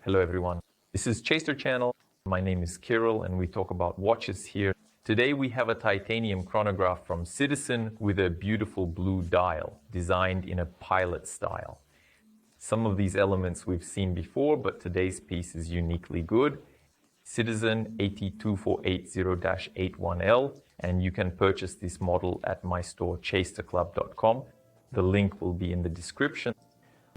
Hello everyone, this is Chaser Channel. My name is Kirill and we talk about watches here. Today we have a titanium chronograph from Citizen with a beautiful blue dial designed in a pilot style. Some of these elements we've seen before, but today's piece is uniquely good. Citizen AT2480-81L, and you can purchase this model at my store chasterclub.com. The link will be in the description.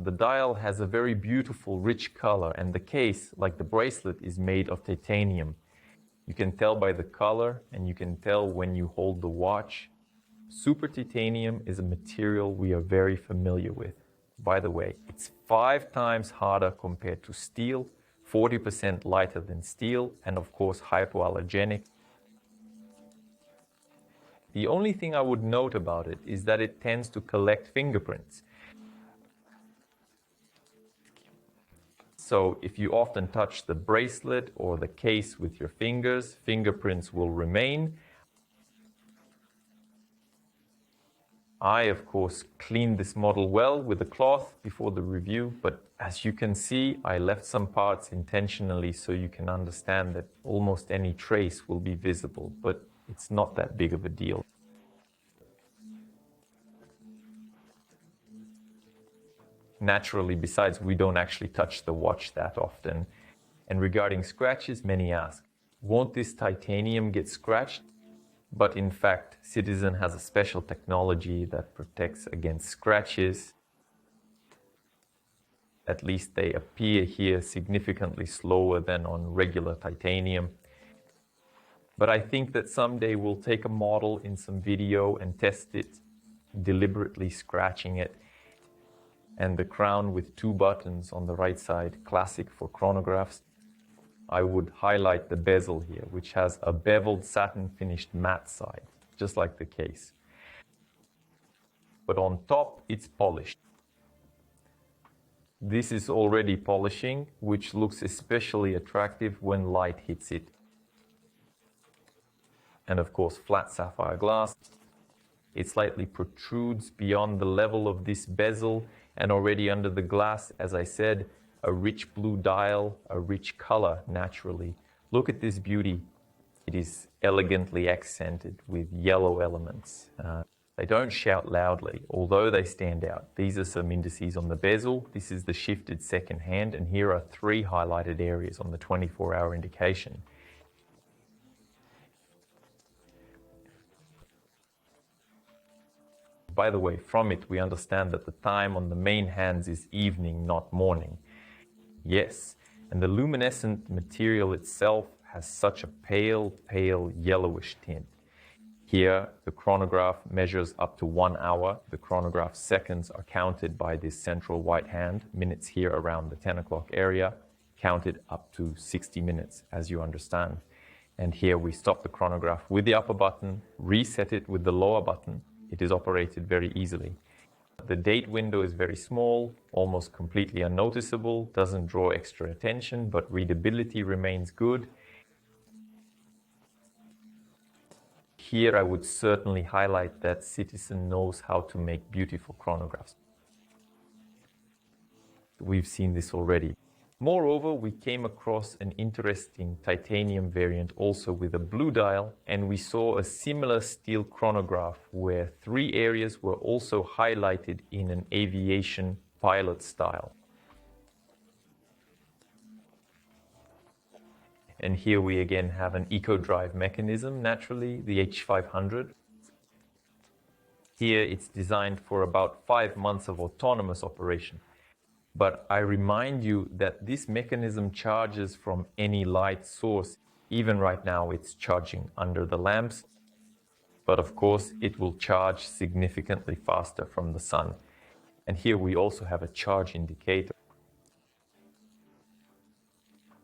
The dial has a very beautiful, rich color, and the case, like the bracelet, is made of titanium. You can tell by the color, and you can tell when you hold the watch. Super titanium is a material we are very familiar with. By the way, it's 5 times harder compared to steel, 40% lighter than steel, and of course hypoallergenic. The only thing I would note about it is that it tends to collect fingerprints. So if you often touch the bracelet or the case with your fingers, fingerprints will remain. I, of course, cleaned this model well with a cloth before the review, but as you can see, I left some parts intentionally so you can understand that almost any trace will be visible, but it's not that big of a deal. Naturally, besides, we don't actually touch the watch that often. And regarding scratches, many ask, won't this titanium get scratched? But in fact, Citizen has a special technology that protects against scratches. At least they appear here significantly slower than on regular titanium. But I think that someday we'll take a model in some video and test it, deliberately scratching it. And the crown with 2 buttons on the right side, classic for chronographs. I would highlight the bezel here, which has a beveled satin finished matte side, just like the case. But on top, it's polished. This is already polishing, which looks especially attractive when light hits it. And of course, flat sapphire glass. It slightly protrudes beyond the level of this bezel, and already under the glass, as I said, a rich blue dial, a rich color naturally. Look at this beauty. It is elegantly accented with yellow elements. They don't shout loudly, although they stand out. These are some indices on the bezel. This is the shifted second hand, and here are 3 highlighted areas on the 24-hour indication. By the way, from it we understand that the time on the main hands is evening, not morning. Yes, and the luminescent material itself has such a pale yellowish tint. Here, the chronograph measures up to 1 hour. The chronograph seconds are counted by this central white hand. Minutes here around the 10 o'clock area, counted up to 60 minutes, as you understand. And here we stop the chronograph with the upper button, reset it with the lower button. It is operated very easily. The date window is very small, almost completely unnoticeable, doesn't draw extra attention, but readability remains good. Here I would certainly highlight that Citizen knows how to make beautiful chronographs. We've seen this already. Moreover, we came across an interesting titanium variant also with a blue dial, and we saw a similar steel chronograph where 3 areas were also highlighted in an aviation pilot style. And here we again have an eco-drive mechanism, naturally, the H500. Here it's designed for about 5 months of autonomous operation. But I remind you that this mechanism charges from any light source. Even right now it's charging under the lamps. But of course it will charge significantly faster from the sun. And here we also have a charge indicator.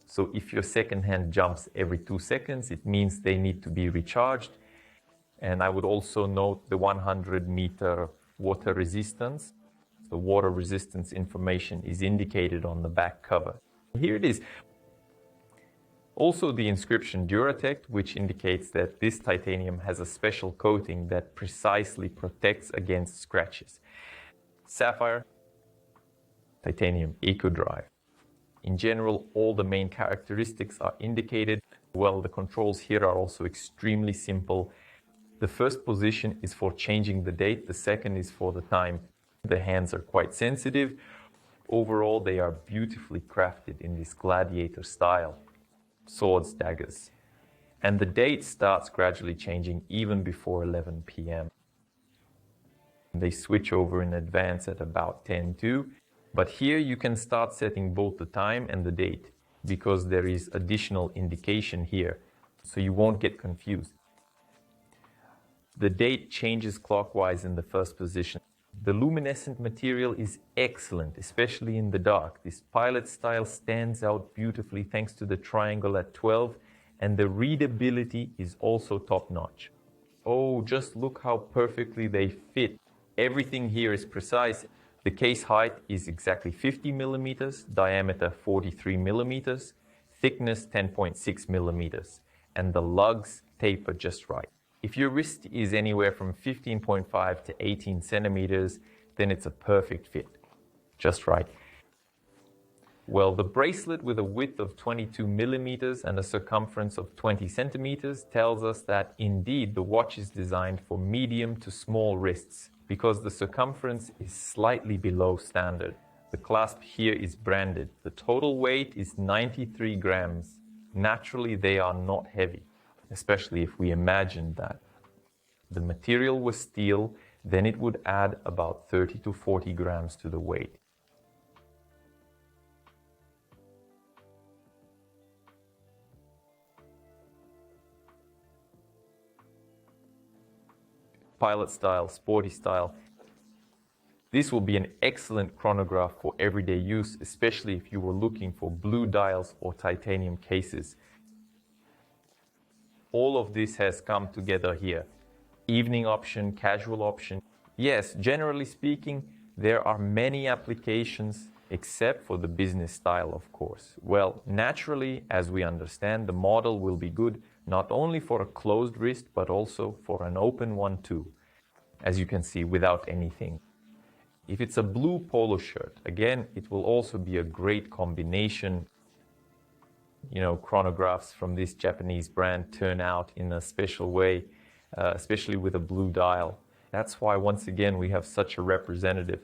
So if your second hand jumps every 2 seconds, it means they need to be recharged. And I would also note the 100-meter water resistance. The water resistance information is indicated on the back cover. Here it is. Also the inscription Duratect, which indicates that this titanium has a special coating that precisely protects against scratches. Sapphire, titanium eco-drive. In general, all the main characteristics are indicated. Well, the controls here are also extremely simple. The first position is for changing the date. The second is for the time. The hands are quite sensitive. Overall, they are beautifully crafted in this gladiator style. Swords, daggers. And the date starts gradually changing even before 11 p.m. They switch over in advance at about 10:02. But here you can start setting both the time and the date because there is additional indication here, so you won't get confused. The date changes clockwise in the first position. The luminescent material is excellent, especially in the dark. This pilot style stands out beautifully thanks to the triangle at 12, and the readability is also top-notch. Oh, just look how perfectly they fit. Everything here is precise. The case height is exactly 50 millimeters, diameter 43 millimeters, thickness 10.6 millimeters, and the lugs taper just right. If your wrist is anywhere from 15.5 to 18 centimeters, then it's a perfect fit. Just right. Well, the bracelet with a width of 22 millimeters and a circumference of 20 centimeters tells us that indeed the watch is designed for medium to small wrists because the circumference is slightly below standard. The clasp here is branded. The total weight is 93 grams. Naturally, they are not heavy, especially if we imagine that the material was steel, then it would add about 30 to 40 grams to the weight. Pilot style, sporty style. This will be an excellent chronograph for everyday use, especially if you were looking for blue dials or titanium cases. All of this has come together here. Evening option, casual option. Yes, generally speaking, there are many applications except for the business style, of course. Well, naturally, as we understand, the model will be good not only for a closed wrist, but also for an open one too, as you can see, without anything. If it's a blue polo shirt, again, it will also be a great combination. You know, chronographs from this Japanese brand turn out in a special way, especially with a blue dial. That's why, once again, we have such a representative.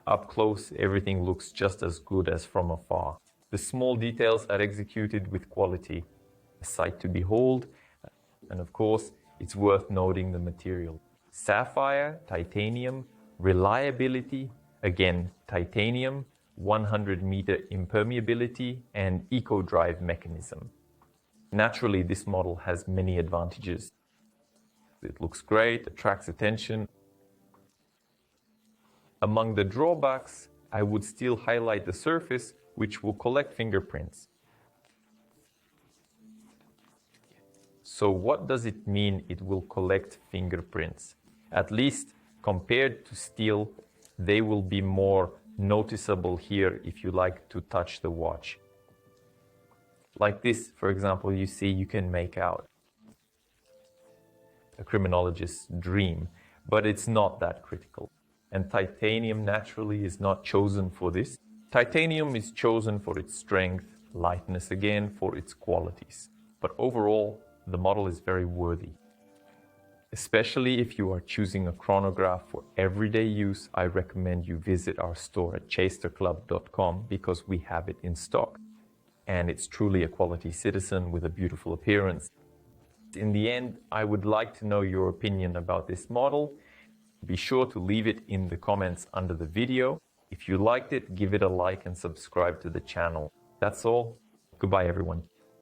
Up close, everything looks just as good as from afar. The small details are executed with quality. A sight to behold, and of course, it's worth noting the material. Sapphire, titanium, reliability, again, titanium, 100-meter impermeability, and eco-drive mechanism. Naturally, this model has many advantages. It looks great, attracts attention. Among the drawbacks, I would still highlight the surface, which will collect fingerprints. So what does it mean it will collect fingerprints? At least compared to steel, they will be more noticeable here if you like to touch the watch. Like this, for example, you see you can make out a criminologist's dream, but it's not that critical. And titanium naturally is not chosen for this. Titanium is chosen for its strength, lightness again, for its qualities. But overall, the model is very worthy. Especially if you are choosing a chronograph for everyday use, I recommend you visit our store at chasterclub.com because we have it in stock. And it's truly a quality Citizen with a beautiful appearance. In the end, I would like to know your opinion about this model. Be sure to leave it in the comments under the video. If you liked it, give it a like and subscribe to the channel. That's all. Goodbye, everyone.